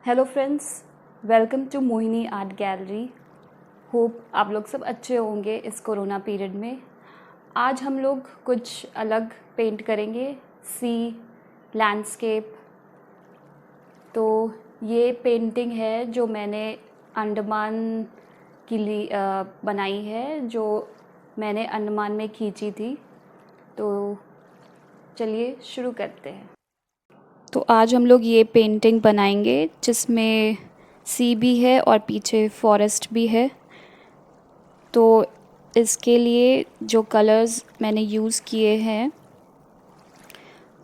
Hello friends, welcome to Mohini art gallery. Hope आप लोग सब अच्छे होंगे इस कोरोना पीरियड में। आज हम लोग कुछ अलग पेंट करेंगे, सी लैंडस्केप। तो ये पेंटिंग है जो मैंने अंडमान के लिए बनाई है, जो मैंने अंडमान में खींची थी। तो चलिए शुरू करते हैं। तो आज हम लोग ये पेंटिंग बनाएंगे जिसमें सी भी है और पीछे फॉरेस्ट भी है। तो इसके लिए जो कलर्स मैंने यूज़ किए हैं,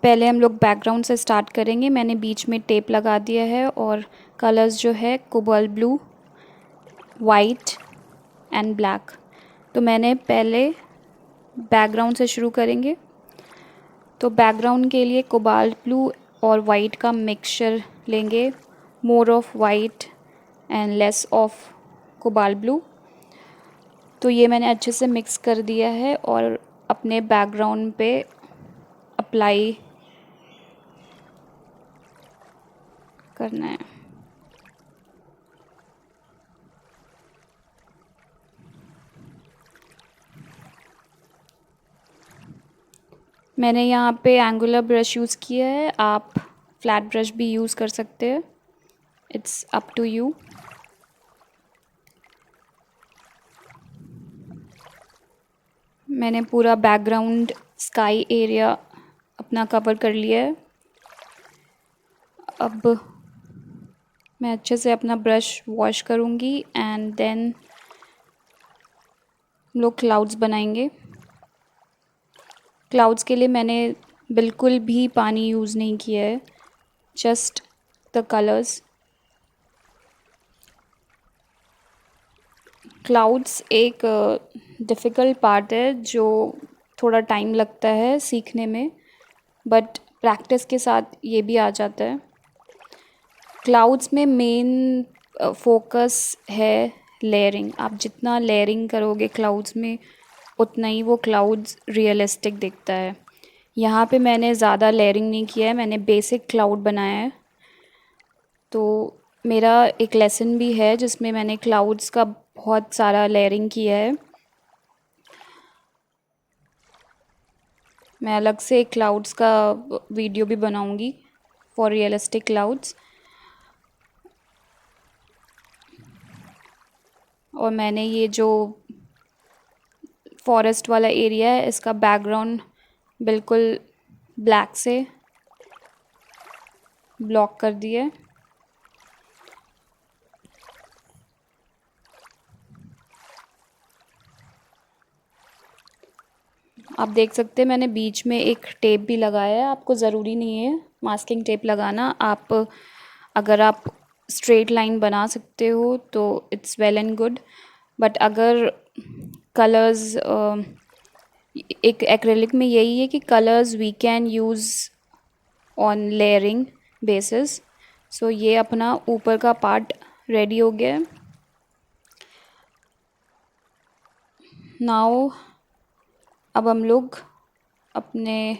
पहले हम लोग बैकग्राउंड से स्टार्ट करेंगे। मैंने बीच में टेप लगा दिया है और कलर्स जो है cobalt blue, white and black. तो मैंने पहले बैकग्राउंड से शुरू करेंगे। तो बैकग्राउंड के लिए कोबाल्ट ब्लू और वाइट का मिक्सचर लेंगे, more of white and less of cobalt blue. तो ये मैंने अच्छे से मिक्स कर दिया है और अपने बैकग्राउंड पे अप्लाई करना है। मैंने यहाँ पे एंगुलर ब्रश यूज़ किया है, आप फ्लैट ब्रश भी यूज़ कर सकते हैं, इट्स अप टू यू। मैंने पूरा बैकग्राउंड स्काई एरिया अपना कवर कर लिया है। अब मैं अच्छे से अपना ब्रश वॉश करूँगी एंड देन हम लोग क्लाउड्स बनाएंगे। क्लाउड्स के लिए मैंने बिल्कुल भी पानी यूज़ नहीं किया है, जस्ट द कलर्स। क्लाउड्स एक डिफ़िकल्ट पार्ट है जो थोड़ा टाइम लगता है सीखने में, बट प्रैक्टिस के साथ ये भी आ जाता है। क्लाउड्स में मेन फोकस है लेयरिंग। आप जितना लेयरिंग करोगे क्लाउड्स में, उतना ही वो क्लाउड्स रियलिस्टिक दिखता है। यहाँ पे मैंने ज़्यादा लेयरिंग नहीं किया है, मैंने बेसिक क्लाउड बनाया है। तो मेरा एक लेसन भी है जिसमें मैंने क्लाउड्स का बहुत सारा लेयरिंग किया है। मैं अलग से एक क्लाउड्स का वीडियो भी बनाऊंगी फॉर रियलिस्टिक क्लाउड्स। और मैंने ये जो फॉरेस्ट वाला एरिया है, इसका बैकग्राउंड बिल्कुल ब्लैक से ब्लॉक कर दिया है। आप देख सकते हैं मैंने बीच में एक टेप भी लगाया है। आपको ज़रूरी नहीं है मास्किंग टेप लगाना। आप अगर आप स्ट्रेट लाइन बना सकते हो तो it's well and good, but अगर कलर्स एक एक्रेलिक में यही है कि colours we can use on layering basis. So ये अपना ऊपर का पार्ट रेडी हो गया है। नाउ अब हम लोग अपने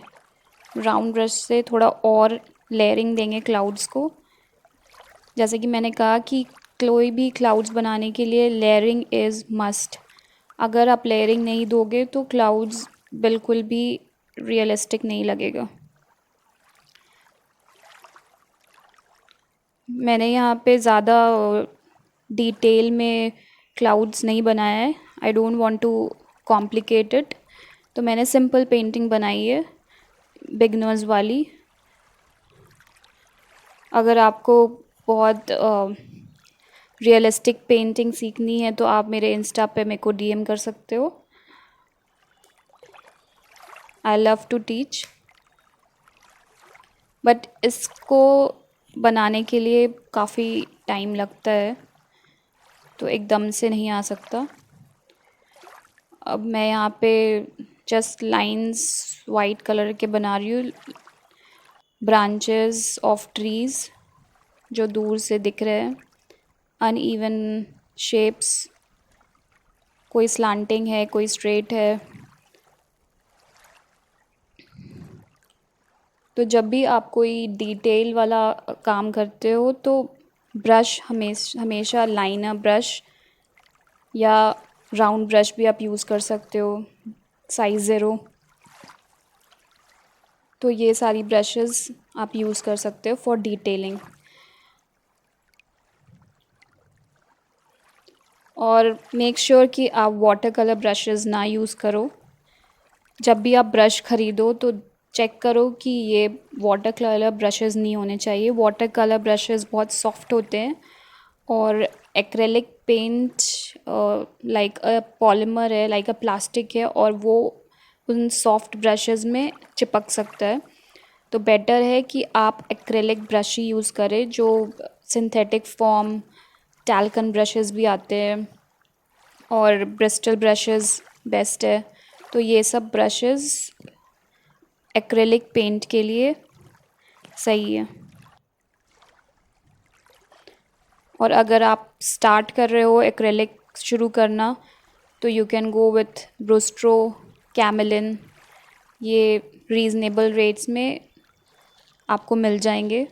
राउंड ब्रश से थोड़ा और लेयरिंग देंगे क्लाउड्स को। जैसे कि मैंने कहा कि कोई भी क्लाउड्स बनाने के लिए लेयरिंग इज़ मस्ट। अगर आप लेयरिंग नहीं दोगे तो क्लाउड्स बिल्कुल भी रियलिस्टिक नहीं लगेगा। मैंने यहाँ पे ज़्यादा डिटेल में क्लाउड्स नहीं बनाया है, I don't want to complicate it. तो मैंने सिंपल पेंटिंग बनाई है, बिगनर्स वाली। अगर आपको बहुत रियलिस्टिक पेंटिंग सीखनी है तो आप मेरे इंस्टा पे मेरे को डीएम कर सकते हो। I love to teach, but इसको बनाने के लिए काफ़ी टाइम लगता है, तो एकदम से नहीं आ सकता। अब मैं यहाँ पे जस्ट लाइंस वाइट कलर के बना रही हूँ, ब्रांचेस ऑफ ट्रीज़ जो दूर से दिख रहे हैं, अनइवन शेप्स, कोई स्लांटिंग है कोई स्ट्रेट है। तो जब भी आप कोई डिटेल वाला काम करते हो तो ब्रश हमेशा लाइनर ब्रश या राउंड ब्रश भी आप यूज़ कर सकते हो, साइज़ ज़ीरो। तो ये सारी ब्रशेस आप यूज़ कर सकते हो फॉर डिटेलिंग। और मेक श्योर कि आप वाटर कलर ब्रशेस ना यूज़ करो। जब भी आप ब्रश ख़रीदो तो चेक करो कि ये वाटर कलर ब्रशेस नहीं होने चाहिए। वाटर कलर ब्रशेस बहुत सॉफ्ट होते हैं और acrylic paint like a polymer है, लाइक अ प्लास्टिक है, और वो उन सॉफ्ट ब्रशेस में चिपक सकता है। तो बेटर है कि आप एक्रेलिक ब्रश ही यूज़ करें। जो सिंथेटिक फॉर्म टैल्कन ब्रशेस भी आते हैं और ब्रिस्टल ब्रशेस बेस्ट है। तो ये सब ब्रशेस एक्रेलिक पेंट के लिए सही है। और अगर आप स्टार्ट कर रहे हो एक्रेलिक शुरू करना तो यू कैन गो विथ ब्रूस्ट्रो, कैमेलिन। ये रीज़नेबल रेट्स में आपको मिल जाएंगे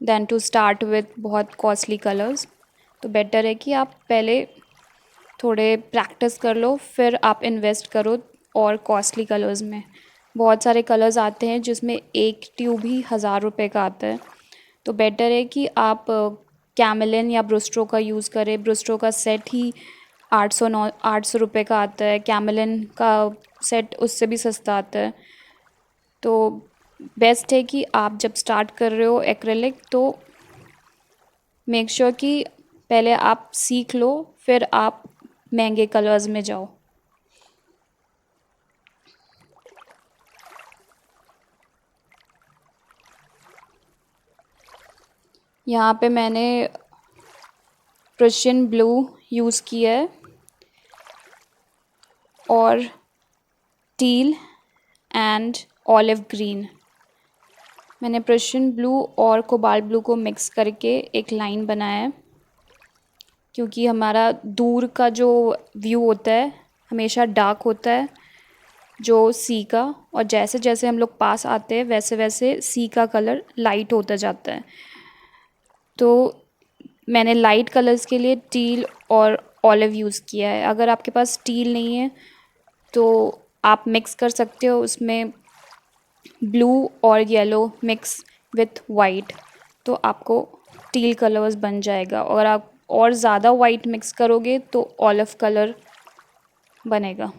दैन टू स्टार्ट विथ बहुत कॉस्टली कलर्स। तो बेटर है कि आप पहले थोड़े प्रैक्टिस कर लो, फिर आप इन्वेस्ट करो और कॉस्टली कलर्स में। बहुत सारे कलर्स आते हैं जिसमें एक ट्यूब ही 1000 रुपये का आता है। तो बेटर है कि आप कैमेलिन या ब्रूस्ट्रो का यूज़ करें। ब्रूस्ट्रो का सेट ही 800 रुपये का आता है, कैमेलिन का सेट उससे भी सस्ता आता है। तो बेस्ट है कि आप जब स्टार्ट कर रहे हो एक्रेलिक तो मेक श्योर कि पहले आप सीख लो, फिर आप महंगे कलर्स में जाओ। यहाँ पे मैंने प्रुशियन ब्लू यूज़ किया है और टील एंड ऑलिव ग्रीन। मैंने प्रुशियन ब्लू और कोबाल्ट ब्लू को मिक्स करके एक लाइन बनाया है, क्योंकि हमारा दूर का जो व्यू होता है हमेशा डार्क होता है जो सी का, और जैसे जैसे हम लोग पास आते हैं वैसे वैसे सी का कलर लाइट होता जाता है। तो मैंने लाइट कलर्स के लिए टील और ऑलिव यूज़ किया है। अगर आपके पास टील नहीं है तो आप मिक्स कर सकते हो उसमें ब्लू और येलो मिक्स विथ वाइट, तो आपको टील कलर्स बन जाएगा। और आप और ज़्यादा वाइट मिक्स करोगे तो ऑलिव कलर बनेगा।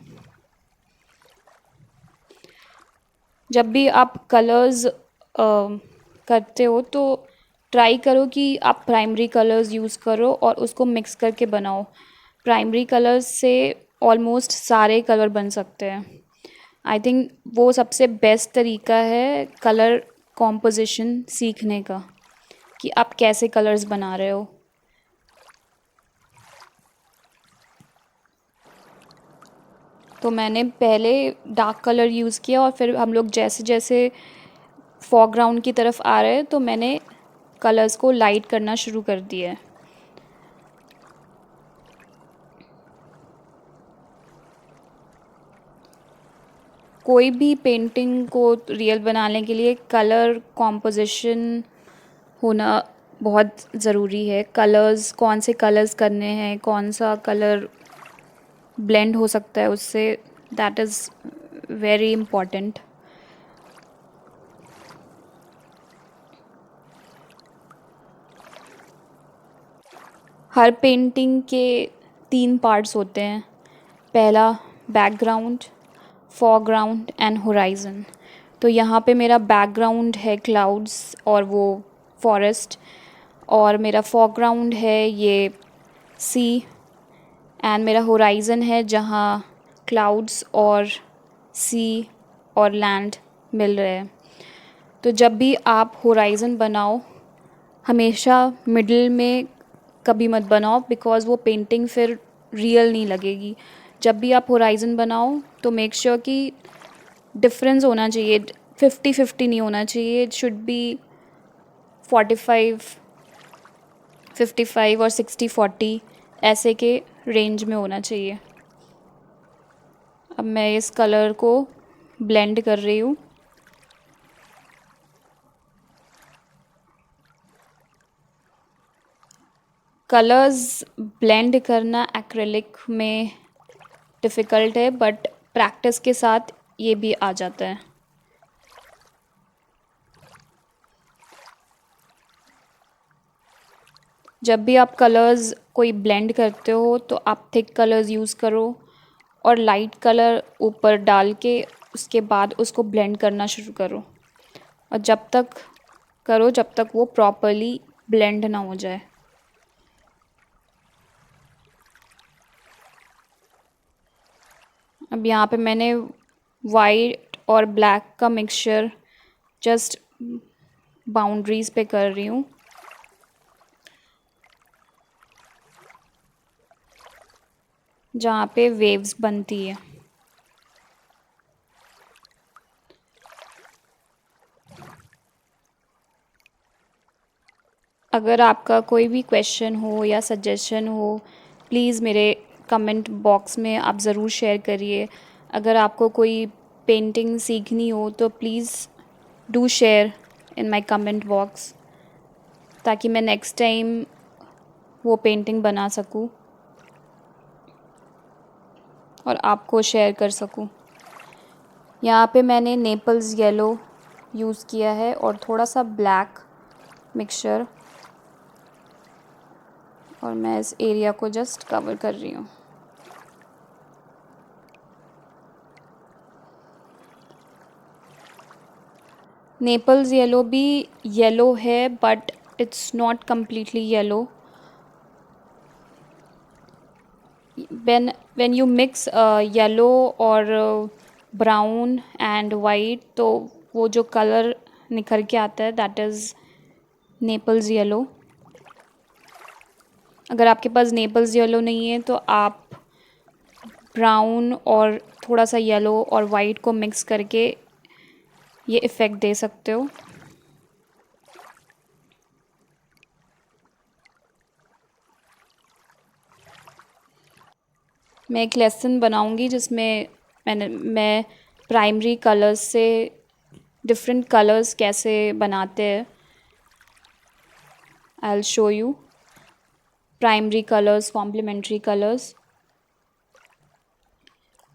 जब भी आप कलर्स करते हो तो ट्राई करो कि आप प्राइमरी कलर्स यूज़ करो और उसको मिक्स करके बनाओ। प्राइमरी कलर्स से ऑलमोस्ट सारे कलर बन सकते हैं। आई थिंक वो सबसे बेस्ट तरीका है कलर कॉम्पोजिशन सीखने का, कि आप कैसे कलर्स बना रहे हो। तो मैंने पहले डार्क कलर यूज़ किया और फिर हम लोग जैसे जैसे फोरग्राउंड की तरफ आ रहे हैं तो मैंने कलर्स को लाइट करना शुरू कर दिया है। कोई भी पेंटिंग को रियल बनाने के लिए कलर कॉम्पोजिशन होना बहुत ज़रूरी है। कलर्स, कौन से कलर्स करने हैं, कौन सा कलर ब्लेंड हो सकता है उससे, that is very important. Her painting के 3 पार्ट्स होते हैं। पहला बैकग्राउंड, फोरग्राउंड एंड होराइज़न। तो यहाँ पे मेरा बैकग्राउंड है क्लाउड्स और वो फॉरेस्ट, और मेरा फोरग्राउंड है ये सी, एंड मेरा होराइज़न है जहाँ क्लाउड्स और सी और लैंड मिल रहे हैं। तो जब भी आप होराइज़न बनाओ हमेशा मिडिल में कभी मत बनाओ, बिकॉज़ वो पेंटिंग फिर रियल नहीं लगेगी। जब भी आप होराइज़न बनाओ तो मेक श्योर कि डिफरेंस होना चाहिए, 50-50 नहीं होना चाहिए। इट शुड बी 45-55 और 60-40 ऐसे के रेंज में होना चाहिए। अब मैं इस कलर को ब्लेंड कर रही हूँ। कलर्स ब्लेंड करना एक्रेलिक में डिफ़िकल्ट है, बट प्रैक्टिस के साथ ये भी आ जाता है। जब भी आप कलर्स कोई ब्लेंड करते हो तो आप थिक कलर्स यूज़ करो और लाइट कलर ऊपर डाल के उसके बाद उसको ब्लेंड करना शुरू करो, और जब तक करो जब तक वो प्रॉपर्ली ब्लेंड ना हो जाए। अब यहाँ पे मैंने वाइट और ब्लैक का मिक्सचर जस्ट बाउंड्रीज़ पे कर रही हूँ। जहाँ पे वेव्स बनती है। अगर आपका कोई भी क्वेश्चन हो या सजेशन हो, प्लीज़ मेरे कमेंट बॉक्स में आप ज़रूर शेयर करिए। अगर आपको कोई पेंटिंग सीखनी हो तो please do share in my comment box, ताकि मैं नेक्स्ट टाइम वो पेंटिंग बना सकूं और आपको शेयर कर सकूं। यहाँ पे मैंने नेपल्स येलो यूज़ किया है और थोड़ा सा ब्लैक मिक्सचर, और मैं इस एरिया को जस्ट कवर कर रही हूँ। नेपल्स येलो भी येलो है, but it's not completely yellow. when you mix yellow और ब्राउन एंड वाइट, तो वो जो कलर निखर के आता है दैट इज़ नेपल्स येलो। अगर आपके पास नेपल्स येलो नहीं है तो आप ब्राउन और थोड़ा सा येलो और वाइट को मिक्स करके ये इफ़ेक्ट दे सकते हो। मैं एक लेसन बनाऊंगी जिसमें मैं प्राइमरी कलर्स से डिफरेंट कलर्स कैसे बनाते हैं। I will show you primary colours, complementary colours.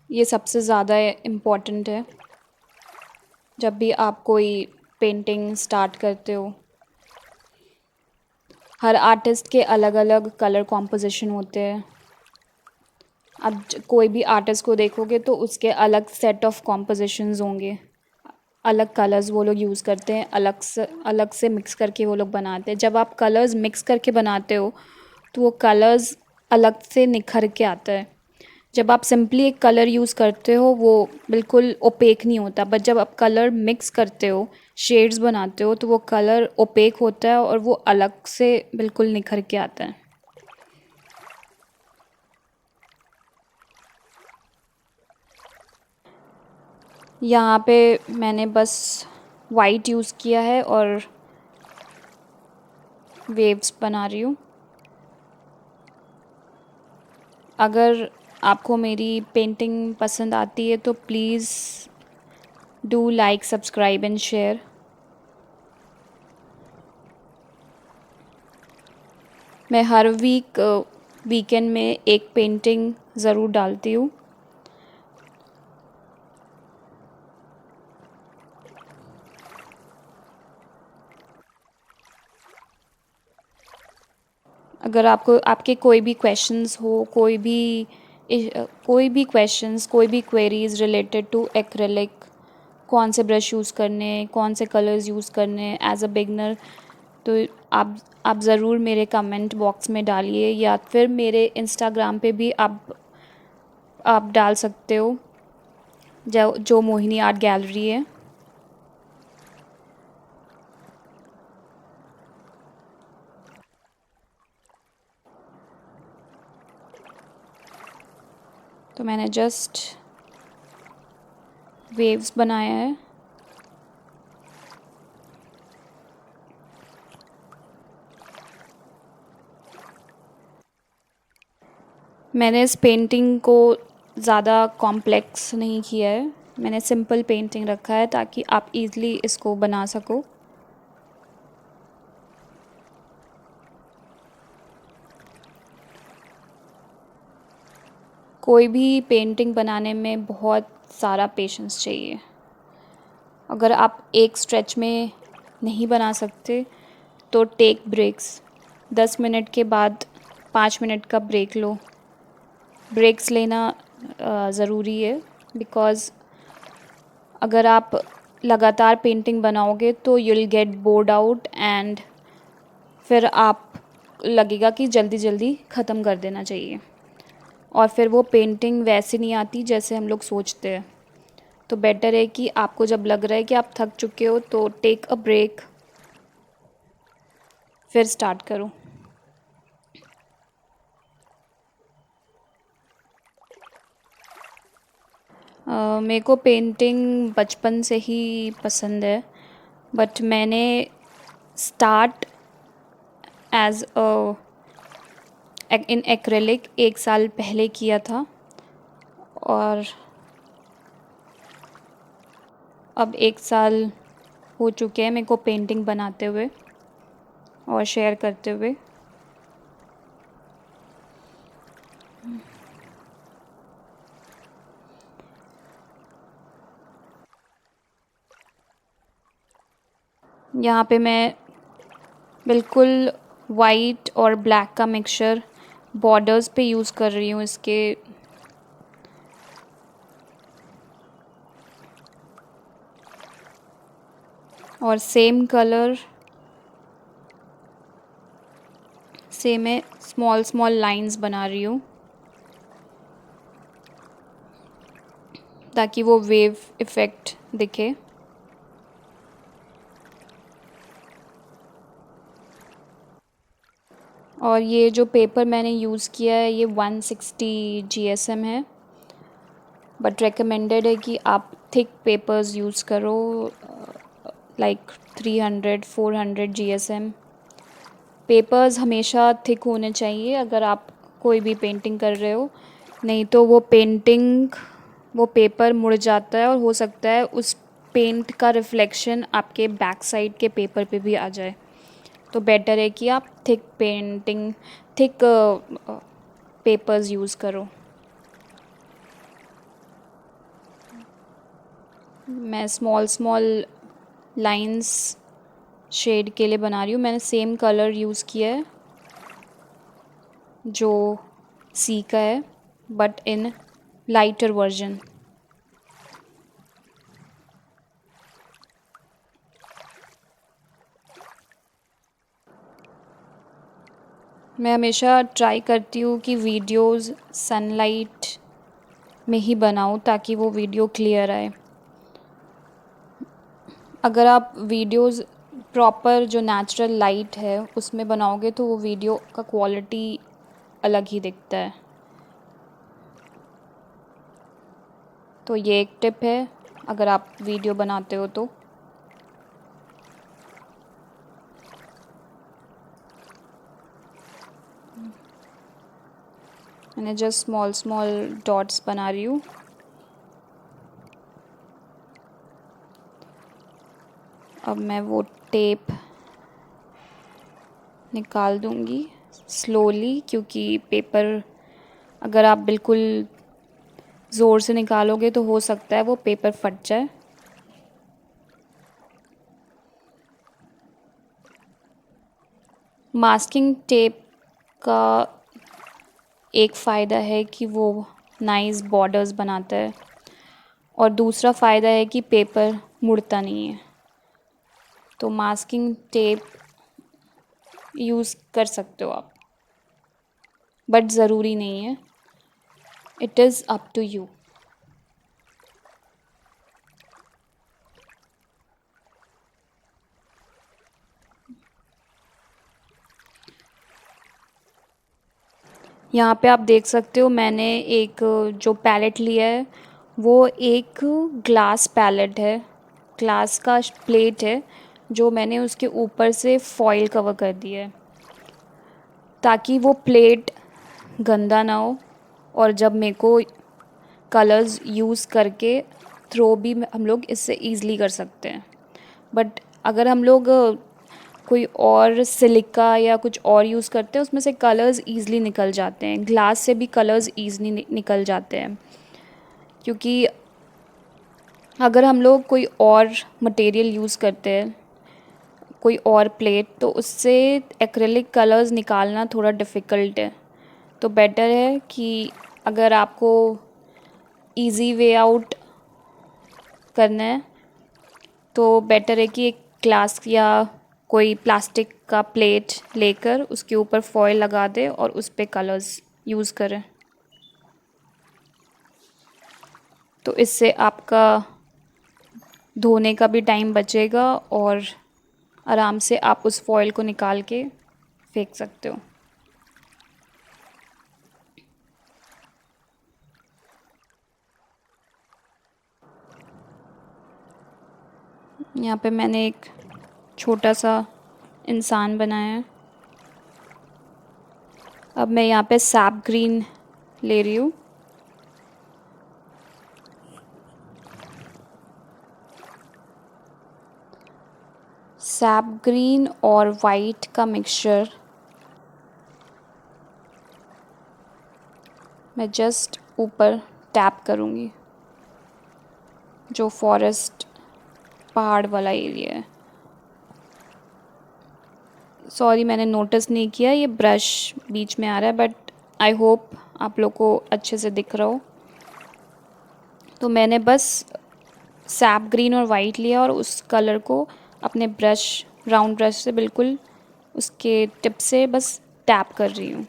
ये सबसे ज़्यादा इम्पॉर्टेंट है जब भी आप कोई पेंटिंग स्टार्ट करते हो। हर आर्टिस्ट के अलग अलग कलर कॉम्पोजिशन होते हैं। अब कोई भी आर्टिस्ट को देखोगे तो उसके अलग सेट ऑफ कॉम्पोजिशंस होंगे, अलग कलर्स वो लोग यूज़ करते हैं, अलग से मिक्स करके वो लोग बनाते हैं। जब आप कलर्स मिक्स करके बनाते हो तो वो कलर्स अलग से निखर के आता है। जब आप सिंपली एक कलर यूज़ करते हो वो बिल्कुल ओपेक नहीं होता, बट जब आप कलर मिक्स करते हो, शेड्स बनाते हो, तो वो कलर ओपेक होता है और वो अलग से बिल्कुल निखर के आता है। यहाँ पे मैंने बस वाइट यूज़ किया है और वेव्स बना रही हूँ। अगर आपको मेरी पेंटिंग पसंद आती है तो please do like, subscribe and share. मैं हर वीकेंड में एक पेंटिंग ज़रूर डालती हूँ। अगर आपको आपके कोई भी क्वेश्चंस हो, कोई भी क्वेश्चंस, कोई भी क्वेरीज़ रिलेटेड टू एक्रेलिक, कौन से ब्रश यूज़ करने, कौन से कलर्स यूज़ करने एज अ बिगनर, तो आप ज़रूर मेरे कमेंट बॉक्स में डालिए, या फिर मेरे इंस्टाग्राम पे भी आप डाल सकते हो, जो मोहिनी आर्ट गैलरी है। तो मैंने जस्ट वेव्स बनाया है। मैंने इस पेंटिंग को ज़्यादा कॉम्प्लेक्स नहीं किया है, मैंने सिंपल पेंटिंग रखा है ताकि आप इजीली इसको बना सको। कोई भी पेंटिंग बनाने में बहुत सारा पेशेंस चाहिए। अगर आप एक स्ट्रेच में नहीं बना सकते तो टेक ब्रेक्स। 10 मिनट के बाद 5 मिनट का ब्रेक लो। ब्रेक्स लेना ज़रूरी है, बिकॉज़ अगर आप लगातार पेंटिंग बनाओगे तो you will get bored out and फिर आप लगेगा कि जल्दी जल्दी ख़त्म कर देना चाहिए, और फिर वो पेंटिंग वैसी नहीं आती जैसे हम लोग सोचते हैं। तो बेटर है कि आपको जब लग रहा है कि आप थक चुके हो तो टेक अ ब्रेक, फिर स्टार्ट करो। मेरे को पेंटिंग बचपन से ही पसंद है, बट मैंने स्टार्ट एज इन एक्रेलिक 1 साल पहले किया था, और अब 1 साल हो चुके हैं मेरे को पेंटिंग बनाते हुए और शेयर करते हुए। यहाँ पे मैं बिल्कुल वाइट और ब्लैक का मिक्सचर बॉर्डर्स पे यूज़ कर रही हूँ इसके। और सेम कलर से मैं स्मॉल स्मॉल लाइंस बना रही हूँ ताकि वो वेव इफ़ेक्ट दिखे। और ये जो पेपर मैंने यूज़ किया है ये 160 GSM है, बट रिकमेंडेड है कि आप थिक पेपर्स यूज़ करो, लाइक 300-400 GSM। पेपर्स हमेशा थिक होने चाहिए अगर आप कोई भी पेंटिंग कर रहे हो, नहीं तो वो पेपर मुड़ जाता है और हो सकता है उस पेंट का रिफ्लेक्शन आपके बैक साइड के पेपर पे भी आ जाए। तो बेटर है कि आप थिक पेपर्स यूज़ करो। मैं स्मॉल स्मॉल लाइंस शेड के लिए बना रही हूँ। मैंने सेम कलर यूज़ किया है जो सी का है, बट इन लाइटर वर्जन। मैं हमेशा ट्राई करती हूँ कि वीडियोस सनलाइट में ही बनाऊँ ताकि वो वीडियो क्लियर आए। अगर आप वीडियोस प्रॉपर जो नेचुरल लाइट है उसमें बनाओगे तो वो वीडियो का क्वालिटी अलग ही दिखता है। तो ये एक टिप है अगर आप वीडियो बनाते हो तो। मैंने जस्ट स्मॉल स्मॉल डॉट्स बना रही हूँ। अब मैं वो टेप निकाल दूँगी स्लोली, क्योंकि पेपर अगर आप बिल्कुल ज़ोर से निकालोगे तो हो सकता है वो पेपर फट जाए। मास्किंग टेप का एक फ़ायदा है कि वो नाइस बॉर्डर्स बनाता है, और दूसरा फ़ायदा है कि पेपर मुड़ता नहीं है। तो मास्किंग टेप यूज़ कर सकते हो आप, बट ज़रूरी नहीं है। It is up to you. यहाँ पे आप देख सकते हो मैंने एक जो पैलेट लिया है वो एक ग्लास पैलेट है, ग्लास का प्लेट है जो मैंने उसके ऊपर से फॉइल कवर कर दिया है ताकि वो प्लेट गंदा ना हो, और जब मेरे को कलर्स यूज़ करके थ्रो भी हम लोग इससे ईज़िली कर सकते हैं। बट अगर हम लोग कोई और सिलिका या कुछ और यूज़ करते हैं उसमें से कलर्स ईज़िली निकल जाते हैं। ग्लास से भी कलर्स ईज़िली निकल जाते हैं, क्योंकि अगर हम लोग कोई और मटेरियल यूज़ करते हैं, कोई और प्लेट, तो उससे एक्रेलिक कलर्स निकालना थोड़ा डिफ़िकल्ट है। तो बेटर है कि अगर आपको इजी वे आउट करना है तो बेटर है कि एक ग्लास या कोई प्लास्टिक का प्लेट लेकर उसके ऊपर फॉयल लगा दें और उस पे कलर्स यूज़ करें। तो इससे आपका धोने का भी टाइम बचेगा और आराम से आप उस फॉयल को निकाल के फेंक सकते हो। यहाँ पे मैंने एक छोटा सा इंसान बनाया है। अब मैं यहाँ पे सैप ग्रीन ले रही हूँ। सैप ग्रीन और वाइट का मिक्सचर मैं जस्ट ऊपर टैप करूँगी, जो फॉरेस्ट पहाड़ वाला एरिया है। सॉरी, मैंने नोटिस नहीं किया, ये ब्रश बीच में आ रहा है, बट आई होप आप लोग को अच्छे से दिख रहा हो। तो मैंने बस सैप ग्रीन और वाइट लिया और उस कलर को अपने ब्रश, राउंड ब्रश से बिल्कुल उसके टिप से बस टैप कर रही हूँ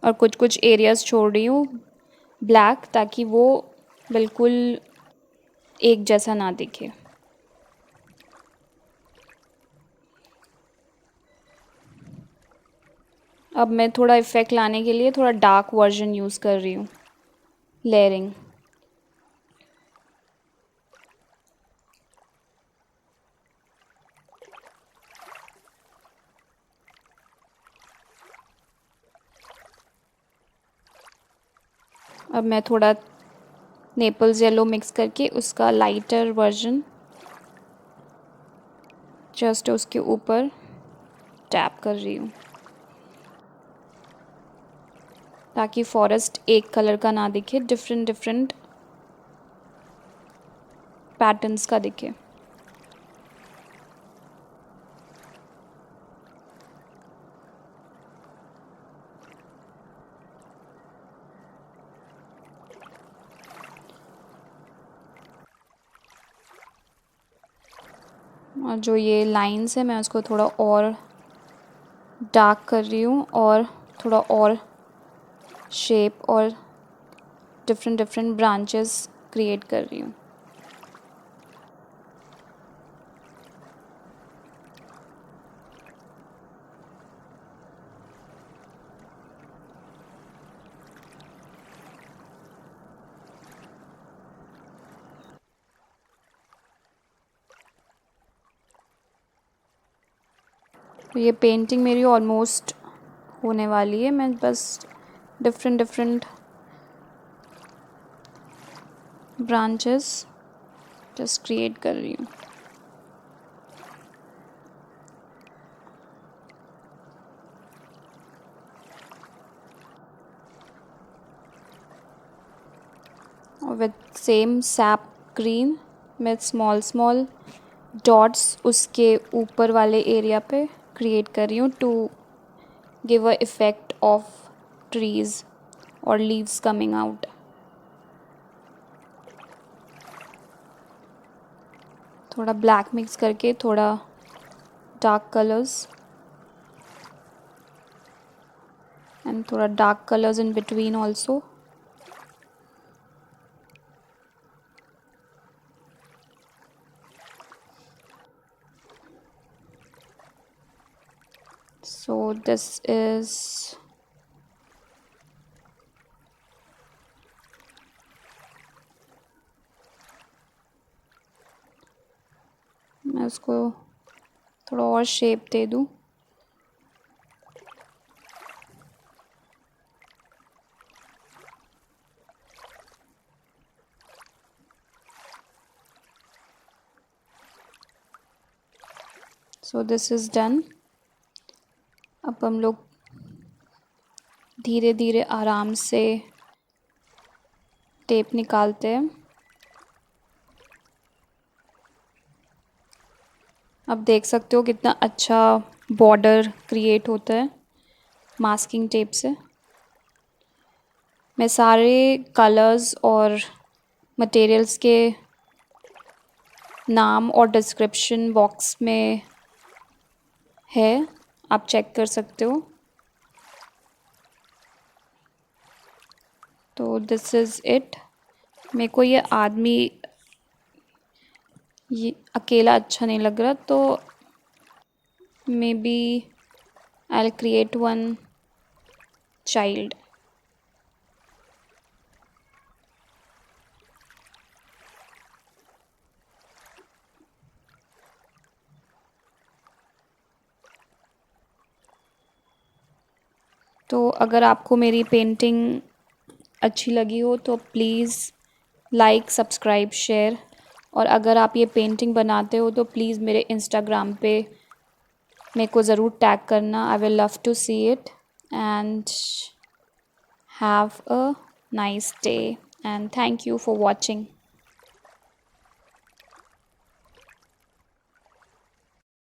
और कुछ कुछ एरियाज़ छोड़ रही हूँ ब्लैक, ताकि वो बिल्कुल एक जैसा ना दिखे। अब मैं थोड़ा इफ़ेक्ट लाने के लिए थोड़ा डार्क वर्जन यूज़ कर रही हूँ, लेयरिंग। अब मैं थोड़ा नेपल्स येलो मिक्स करके उसका लाइटर वर्जन जस्ट उसके ऊपर टैप कर रही हूँ, ताकि फॉरेस्ट एक कलर का ना दिखे, डिफरेंट डिफरेंट पैटर्न्स का दिखे। और जो ये लाइंस है मैं उसको थोड़ा और डार्क कर रही हूँ और थोड़ा और शेप और डिफरेंट डिफरेंट ब्रांचेस क्रिएट कर रही हूँ। तो ये पेंटिंग मेरी ऑलमोस्ट होने वाली है। मैं बस different different branches just create कर रही हूँ। और विद सेम सैप ग्रीन मैं स्मॉल स्मॉल डॉट्स उसके ऊपर वाले एरिया पे क्रिएट कर रही हूँ to give a effect of trees और लीव्स कमिंग आउट। थोड़ा ब्लैक मिक्स करके थोड़ा डार्क कलर्स एंड थोड़ा dark colours in between also. So this is मैं उसको थोड़ा और शेप दे दूँ। So this is done. अब हम लोग धीरे धीरे आराम से टेप निकालते हैं। अब देख सकते हो कितना अच्छा बॉर्डर क्रिएट होता है मास्किंग टेप से। मैं सारे कलर्स और मटेरियल्स के नाम और डिस्क्रिप्शन बॉक्स में है, आप चेक कर सकते हो। तो दिस इज़ इट। मेरे को ये आदमी ये अकेला अच्छा नहीं लग रहा, तो maybe I will create one child. तो अगर आपको मेरी पेंटिंग अच्छी लगी हो तो प्लीज़ लाइक, सब्सक्राइब, शेयर। और अगर आप ये पेंटिंग बनाते हो तो प्लीज़ मेरे इंस्टाग्राम पे मेरे को ज़रूर टैग करना। I will love to see it and have a nice day and thank you for watching.